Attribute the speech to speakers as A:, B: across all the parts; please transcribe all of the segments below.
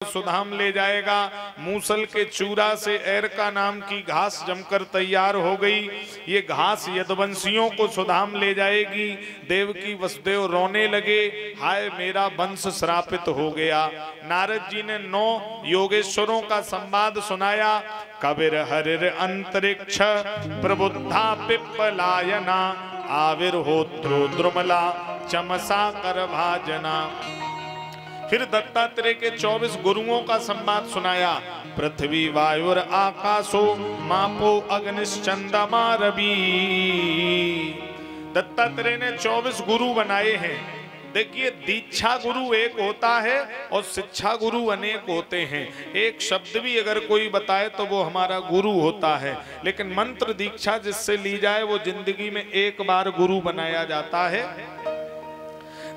A: सुधाम ले जाएगा। मूसल के चूरा से एरका नाम की घास जमकर तैयार हो गई। ये घास यदुवंशियों को सुधाम ले जाएगी। देवकी वसुदेव रोने लगे, हाय मेरा वंश श्रापित हो गया। नारद जी ने 9 योगेश्वरों का संवाद सुनाया। कबीर हरिर अंतरिक्ष प्रबुद्धा पिप्पलायना आविर्होत्रो द्रुमला चमसा कर भाजना। फिर दत्तात्रेय के 24 गुरुओं का संवाद सुनाया। पृथ्वी वायुर आकाशो मापो अग्निश्चंद्रमा रवि। दत्तात्रेय ने 24 गुरु बनाए हैं। देखिए, दीक्षा गुरु एक होता है और शिक्षा गुरु अनेक होते हैं। एक शब्द भी अगर कोई बताए तो वो हमारा गुरु होता है, लेकिन मंत्र दीक्षा जिससे ली जाए वो जिंदगी में एक बार गुरु बनाया जाता है।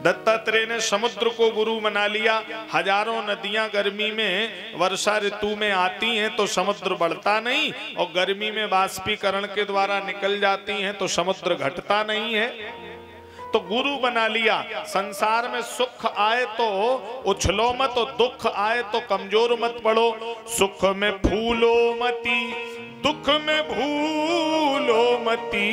A: दत्तात्रेय ने समुद्र को गुरु बना लिया। हजारों नदियां गर्मी में वर्षा ऋतु में आती हैं तो समुद्र बढ़ता नहीं, और गर्मी में बाष्पीकरण के द्वारा निकल जाती हैं तो समुद्र घटता नहीं है। तो गुरु बना लिया। संसार में सुख आए तो उछलो मत, और दुख आए तो कमजोर मत पड़ो। सुख में फूलो मती, दुख में भूलो मती,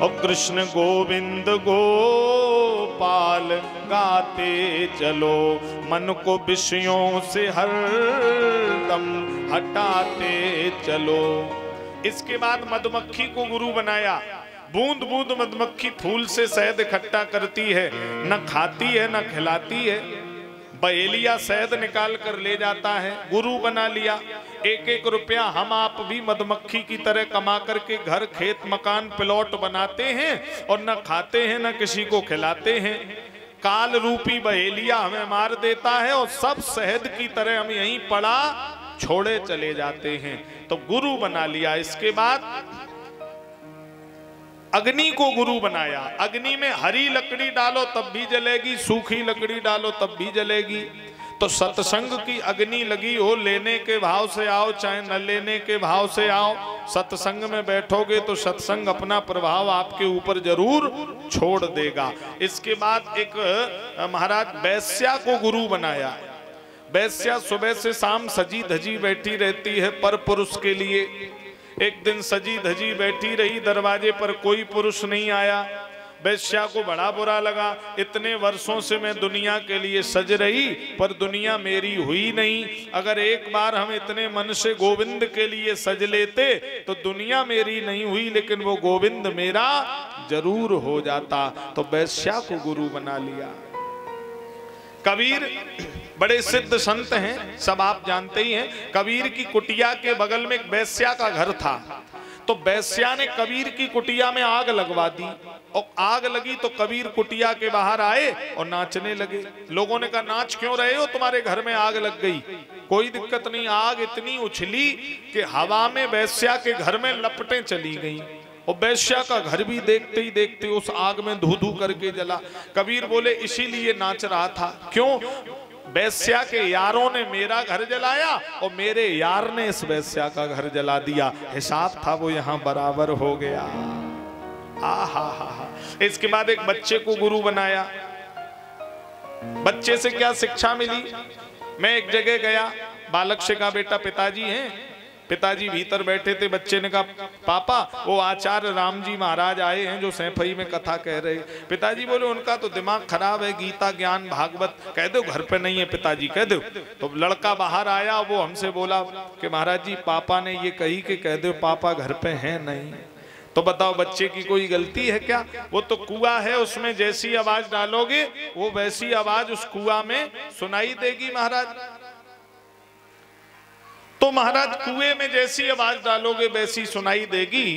A: और कृष्ण गोविंद गोपाल गाते चलो। मन को विषयों से हर दम हटाते चलो। इसके बाद मधुमक्खी को गुरु बनाया। बूंद बूंद मधुमक्खी फूल से शहद इकट्ठा करती है, न खाती है न खिलाती है। बहेलिया शहद निकाल कर ले जाता है, गुरु बना लिया। 1-1 रुपया हम आप भी मधुमक्खी की तरह कमा करके घर खेत मकान प्लॉट बनाते हैं, और न खाते हैं न किसी को खिलाते हैं। काल रूपी बहेलिया हमें मार देता है, और सब शहद की तरह हम यहीं पड़ा छोड़े चले जाते हैं। तो गुरु बना लिया। इसके बाद अग्नि को गुरु बनाया। अग्नि में हरी लकड़ी डालो तब भी जलेगी, सूखी लकड़ी डालो तब भी जलेगी। तो सत्संग की अग्नि लगी हो, लेने के भाव से आओ चाहे न लेने के भाव से आओ। सत्संग में बैठोगे तो सत्संग अपना प्रभाव आपके ऊपर जरूर छोड़ देगा। इसके बाद एक महाराज वैश्या को गुरु बनाया। वैश्या सुबह से शाम सजी धजी बैठी रहती है पर पुरुष के लिए। एक दिन सजी धजी बैठी रही, दरवाजे पर कोई पुरुष नहीं आया। वैश्या को बड़ा बुरा लगा, इतने वर्षों से मैं दुनिया के लिए सज रही पर दुनिया मेरी हुई नहीं। अगर एक बार हम इतने मन से गोविंद के लिए सज लेते तो दुनिया मेरी नहीं हुई, लेकिन वो गोविंद मेरा जरूर हो जाता। तो वैश्या को गुरु बना लिया। कबीर बड़े सिद्ध संत हैं, सब आप जानते ही हैं। कबीर की कुटिया के बगल में एक वैश्या का घर था। तो वैश्या ने कबीर की कुटिया में आग लगवा दी, और आग लगी तो कबीर कुटिया के बाहर आए और नाचने लगे। लोगों ने कहा, नाच क्यों रहे हो, तुम्हारे घर में आग लग गई। कोई दिक्कत नहीं। आग इतनी उछली कि हवा में वैश्या के घर में लपटें चली गई, और वैश्या का घर भी देखते ही देखते उस आग में धू धू करके जला। कबीर बोले, इसीलिए नाच रहा था। क्यों? वैश्या के यारों ने मेरा घर जलाया और मेरे यार ने इस वैश्या का घर जला दिया। हिसाब था वो यहाँ बराबर हो गया। इसके बाद एक बच्चे को गुरु बनाया। बच्चे से क्या शिक्षा मिली? मैं एक जगह गया, बालक से कहा, बेटा पिताजी हैं। पिताजी भीतर बैठे थे। बच्चे ने कहा, पापा वो आचार्य राम जी महाराज आए हैं जो सैफई में कथा कह रहे। पिताजी बोले, उनका तो दिमाग खराब है, गीता ज्ञान भागवत कह दो घर पे नहीं है पिताजी, कह दो। तो लड़का बाहर आया, वो हमसे बोला कि महाराज जी पापा ने ये कही कि कह दो पापा घर पे हैं नहीं। तो बताओ बच्चे की कोई गलती है क्या? वो तो कुआं है, उसमें जैसी आवाज डालोगे वो वैसी आवाज उस कुआं में सुनाई देगी महाराज। तो महाराज कुएं में जैसी आवाज डालोगे वैसी सुनाई देगी।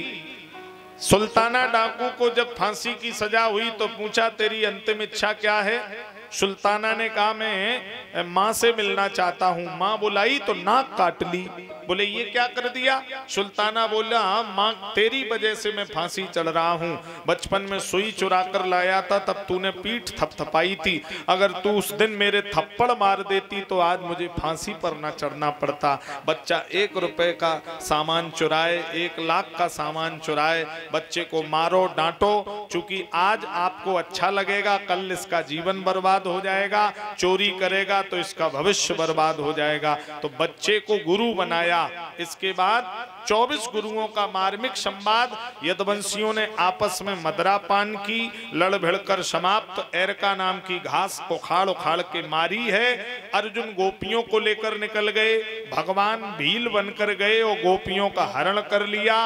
A: सुल्ताना डाकू को जब फांसी की सजा हुई तो पूछा, तेरी अंतिम इच्छा क्या है? सुल्ताना ने कहा, मैं माँ से मिलना चाहता हूँ। माँ बुलाई तो नाक काट ली। बोले, ये क्या कर दिया? सुल्ताना बोला, माँ तेरी वजह से मैं फांसी चढ़ रहा हूँ। बचपन में सुई चुरा कर लाया था, तब तूने पीठ थपथपाई थी। अगर तू उस दिन मेरे थप्पड़ मार देती तो आज मुझे फांसी पर ना चढ़ना पड़ता। बच्चा 1 रुपए का सामान चुराए, 1 लाख का सामान चुराए, बच्चे को मारो डांटो। चूंकि आज आपको अच्छा लगेगा, कल इसका जीवन बर्बाद बर्बाद हो जाएगा, चोरी करेगा तो इसका भविष्य बर्बाद हो जाएगा। तो बच्चे को गुरु बनाया। इसके बाद 24 गुरुओं का मार्मिक संवाद यदुवंशियों ने आपस में मदरापान की, लड़ भिड़कर समाप्त। एरका नाम की घास को उखाड़ उखाड़ के मारी है। अर्जुन गोपियों को लेकर निकल गए, भगवान भील बनकर गए और गोपियों का हरण कर लिया।